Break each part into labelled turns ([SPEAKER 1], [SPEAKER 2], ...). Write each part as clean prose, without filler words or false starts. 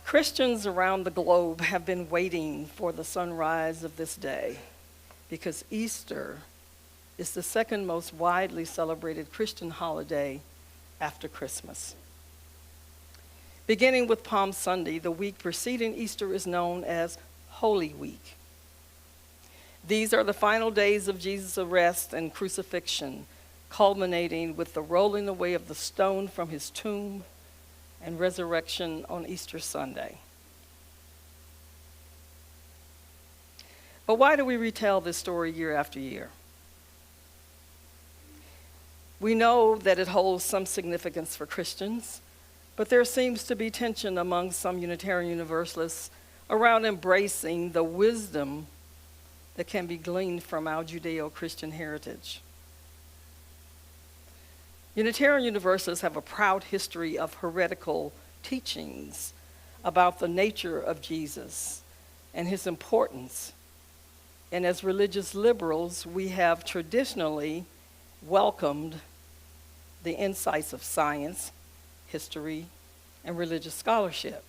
[SPEAKER 1] Christians around the globe have been waiting for the sunrise of this day because Easter is the second most widely celebrated Christian holiday after Christmas. Beginning with Palm Sunday, the week preceding Easter is known as Holy Week. These are the final days of Jesus' arrest and crucifixion, culminating with the rolling away of the stone from his tomb and resurrection on Easter Sunday. But why do we retell this story year after year? We know that it holds some significance for Christians, but there seems to be tension among some Unitarian Universalists around embracing the wisdom that can be gleaned from our Judeo-Christian heritage. Unitarian Universalists have a proud history of heretical teachings about the nature of Jesus and his importance. And as religious liberals, we have traditionally welcomed the insights of science, history, and religious scholarship.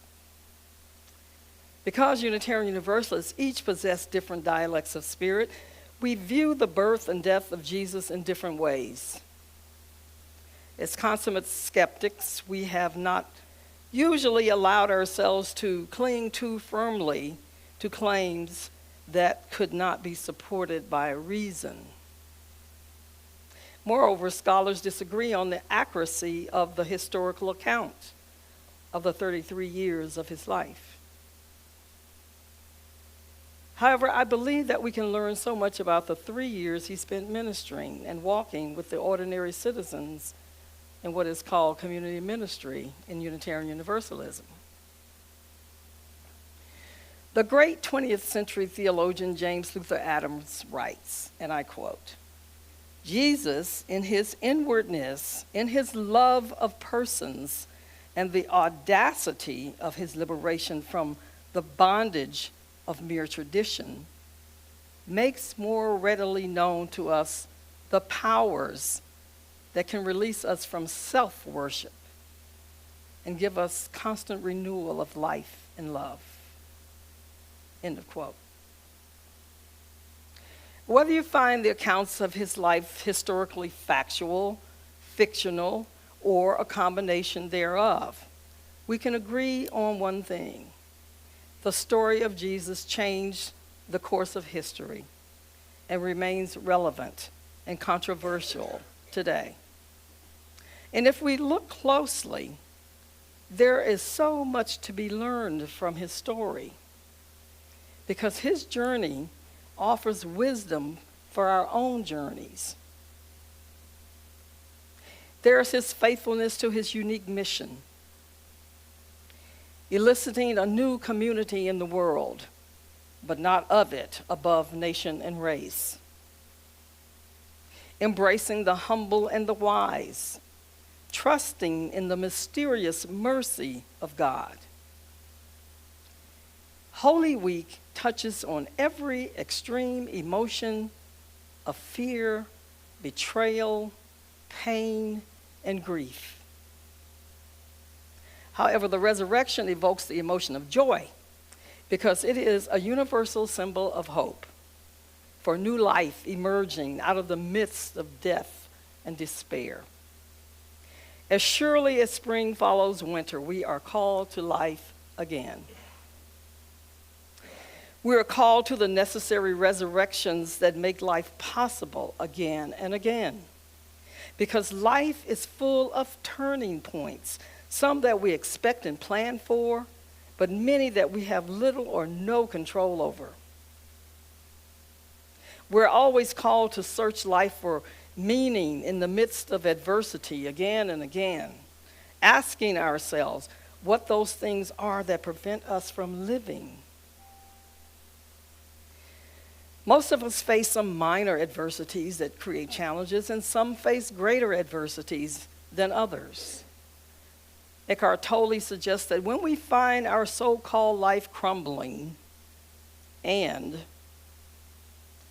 [SPEAKER 1] Because Unitarian Universalists each possess different dialects of spirit, we view the birth and death of Jesus in different ways. As consummate skeptics, we have not usually allowed ourselves to cling too firmly to claims that could not be supported by reason. Moreover, scholars disagree on the accuracy of the historical account of the 33 years of his life. However, I believe that we can learn so much about the 3 years he spent ministering and walking with the ordinary citizens in what is called community ministry in Unitarian Universalism. The great 20th century theologian James Luther Adams writes, and I quote, "Jesus, in his inwardness, in his love of persons, and the audacity of his liberation from the bondage of mere tradition, makes more readily known to us the powers that can release us from self-worship and give us constant renewal of life and love." End of quote. Whether you find the accounts of his life historically factual, fictional, or a combination thereof, we can agree on one thing. The story of Jesus changed the course of history and remains relevant and controversial today. And if we look closely, there is so much to be learned from his story, because his journey offers wisdom for our own journeys. There is his faithfulness to his unique mission, eliciting a new community in the world, but not of it, above nation and race. Embracing the humble and the wise, trusting in the mysterious mercy of God. Holy Week touches on every extreme emotion of fear, betrayal, pain, and grief. However, the resurrection evokes the emotion of joy because it is a universal symbol of hope for new life emerging out of the midst of death and despair. As surely as spring follows winter, we are called to life again. We are called to the necessary resurrections that make life possible again and again. Because life is full of turning points, some that we expect and plan for, but many that we have little or no control over. We're always called to search life for meaning in the midst of adversity again and again, asking ourselves what those things are that prevent us from living. Most of us face some minor adversities that create challenges, and some face greater adversities than others. Eckhart Tolle suggests that when we find our so-called life crumbling, and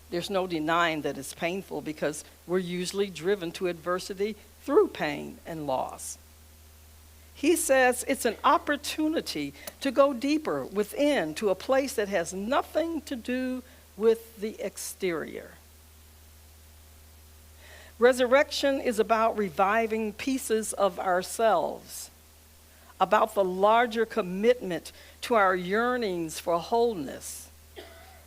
[SPEAKER 1] there's no denying that it's painful because we're usually driven to adversity through pain and loss, He says it's an opportunity to go deeper within to a place that has nothing to do with the exterior. Resurrection is about reviving pieces of ourselves, about the larger commitment to our yearnings for wholeness.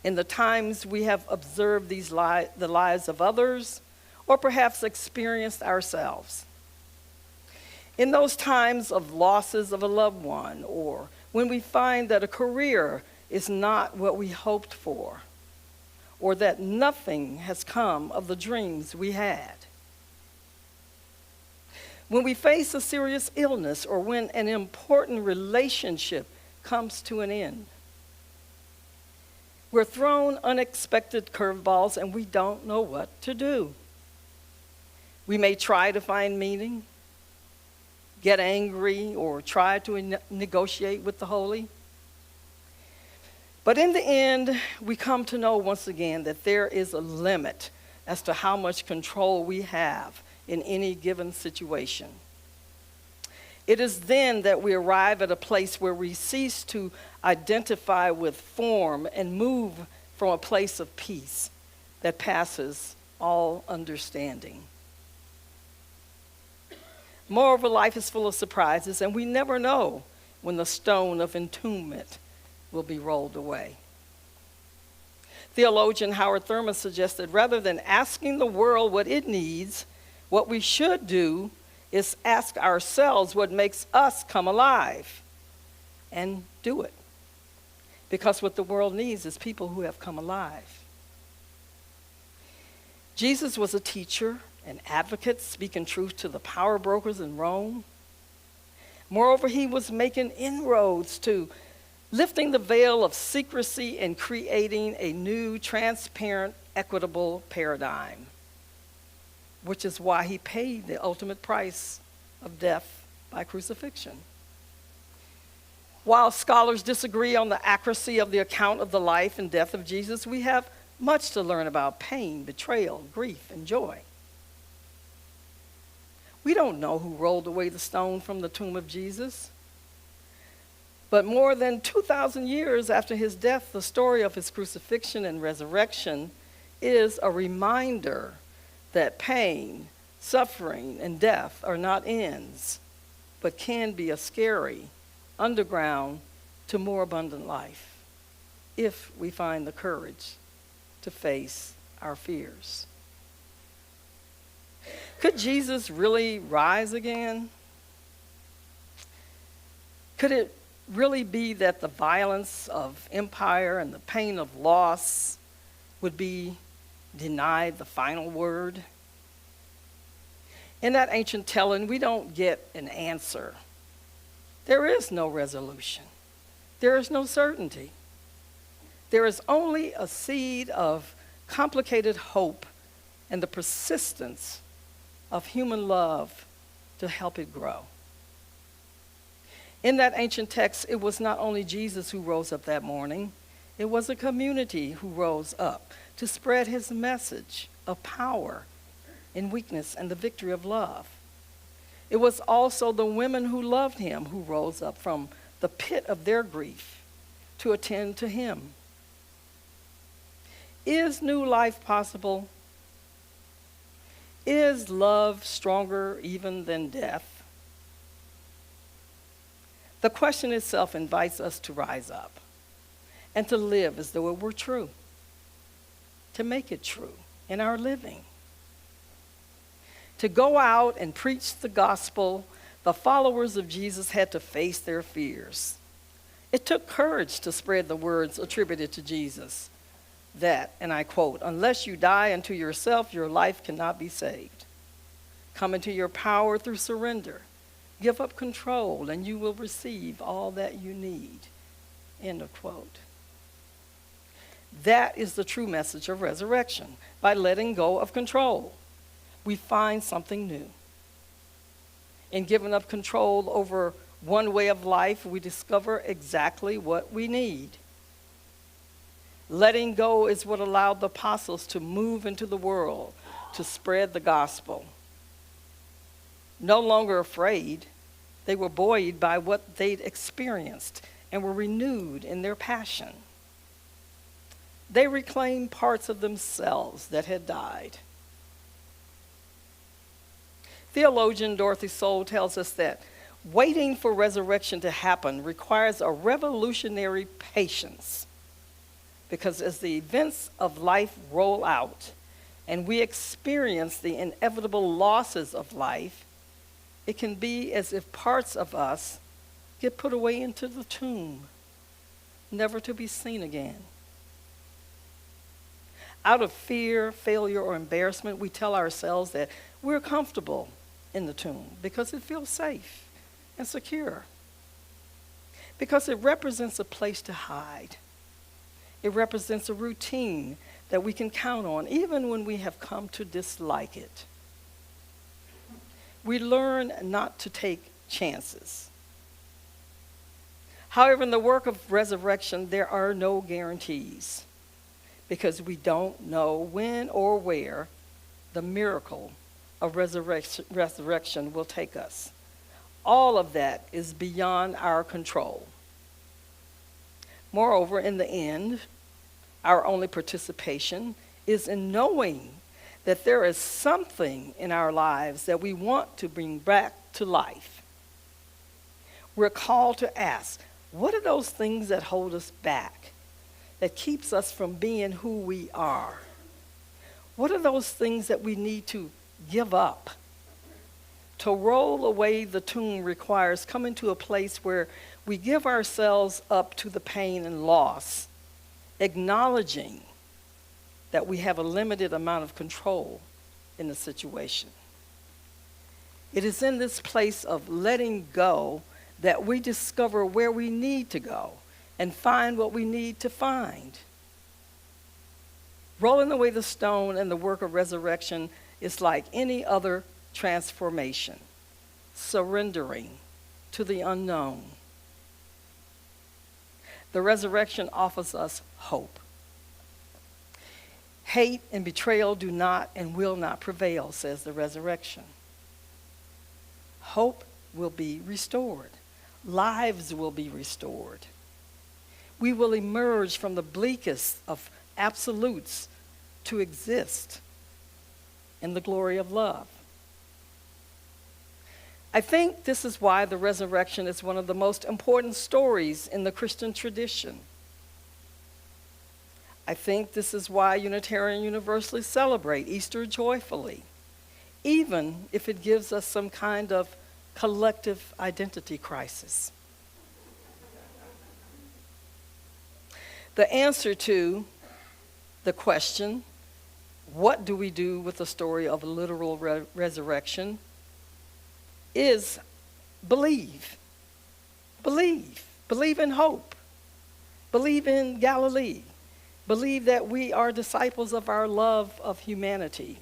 [SPEAKER 1] In the times we have observed the lives of others, or perhaps experienced ourselves. In those times of losses of a loved one, or when we find that a career is not what we hoped for, or that nothing has come of the dreams we had. When we face a serious illness, or when an important relationship comes to an end. We're thrown unexpected curveballs and we don't know what to do. We may try to find meaning, get angry, or try to negotiate with the holy. But in the end, we come to know once again that there is a limit as to how much control we have in any given situation. It is then that we arrive at a place where we cease to identify with form and move from a place of peace that passes all understanding. Moreover, life is full of surprises, and we never know when the stone of entombment will be rolled away. Theologian Howard Thurman suggested rather than asking the world what it needs, what we should do is ask ourselves what makes us come alive and do it. Because what the world needs is people who have come alive. Jesus was a teacher, an advocate, speaking truth to the power brokers in Rome. Moreover, he was making inroads to lifting the veil of secrecy and creating a new, transparent, equitable paradigm, which is why he paid the ultimate price of death by crucifixion. While scholars disagree on the accuracy of the account of the life and death of Jesus, we have much to learn about pain, betrayal, grief, and joy. We don't know who rolled away the stone from the tomb of Jesus. But more than 2,000 years after his death, the story of his crucifixion and resurrection is a reminder that pain, suffering, and death are not ends, but can be a scary underground to more abundant life if we find the courage to face our fears. Could Jesus really rise again? Could it really be that the violence of empire and the pain of loss would be denied the final word? In that ancient telling, we don't get an answer. There is no resolution. There is no certainty. There is only a seed of complicated hope and the persistence of human love to help it grow. In that ancient text, it was not only Jesus who rose up that morning, it was a community who rose up to spread his message of power in weakness and the victory of love. It was also the women who loved him who rose up from the pit of their grief to attend to him. Is new life possible? Is love stronger even than death? The question itself invites us to rise up and to live as though it were true, to make it true in our living. To go out and preach the gospel, the followers of Jesus had to face their fears. It took courage to spread the words attributed to Jesus that, and I quote, "Unless you die unto yourself, your life cannot be saved. Come into your power through surrender. Give up control, and you will receive all that you need." End of quote. That is the true message of resurrection. By letting go of control, we find something new. In giving up control over one way of life, we discover exactly what we need. Letting go is what allowed the apostles to move into the world to spread the gospel. No longer afraid, They were buoyed by what they'd experienced and were renewed in their passion. They reclaimed parts of themselves that had died. Theologian Dorothy Soul tells us that waiting for resurrection to happen requires a revolutionary patience, because as the events of life roll out and we experience the inevitable losses of life, it can be as if parts of us get put away into the tomb, never to be seen again. Out of fear, failure, or embarrassment, we tell ourselves that we're comfortable in the tomb because it feels safe and secure, because it represents a place to hide. It represents a routine that we can count on even when we have come to dislike it. We learn not to take chances. However, in the work of resurrection, there are no guarantees, because we don't know when or where the miracle of resurrection will take us. All of that is beyond our control. Moreover, in the end, our only participation is in knowing that there is something in our lives that we want to bring back to life. We're called to ask, what are those things that hold us back, that keeps us from being who we are? What are those things that we need to give up? To roll away the tomb requires coming to a place where we give ourselves up to the pain and loss, acknowledging that we have a limited amount of control in the situation. It is in this place of letting go that we discover where we need to go and find what we need to find. Rolling away the stone and the work of resurrection is like any other transformation, surrendering to the unknown. The resurrection offers us hope. Hate and betrayal do not and will not prevail, says the resurrection. Hope will be restored. Lives will be restored. We will emerge from the bleakest of absolutes to exist in the glory of love. I think this is why the resurrection is one of the most important stories in the Christian tradition. I think this is why Unitarian Universalists celebrate Easter joyfully, even if it gives us some kind of collective identity crisis. The answer to the question, what do we do with the story of a literal resurrection, is believe. Believe. Believe in hope. Believe in Galilee. Believe that we are disciples of our love of humanity.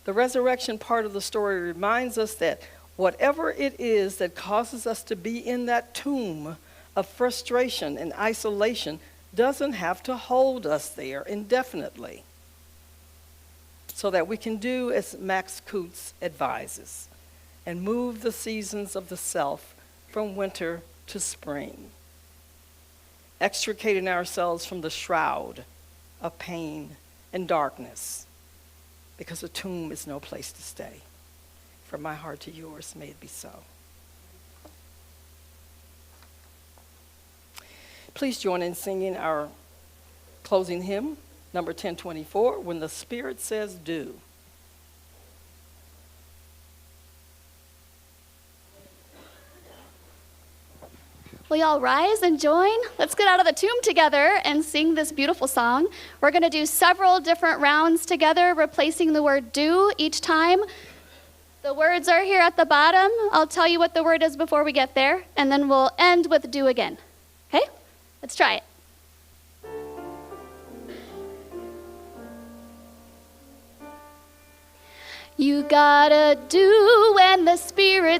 [SPEAKER 1] The resurrection part of the story reminds us that whatever it is that causes us to be in that tomb of frustration and isolation doesn't have to hold us there indefinitely, so that we can do as Max Kutz advises and move the seasons of the self from winter to spring, extricating ourselves from the shroud of pain and darkness, because a tomb is no place to stay. From my heart to yours, may it be so. Please join in singing our closing hymn, number 1024, When the Spirit Says Do.
[SPEAKER 2] Will y'all rise and join? Let's get out of the tomb together and sing this beautiful song. We're going to do several different rounds together, replacing the word do each time. The words are here at the bottom. I'll tell you what the word is before we get there, and then we'll end with do again. Okay? Let's try it. You gotta do when the Spirit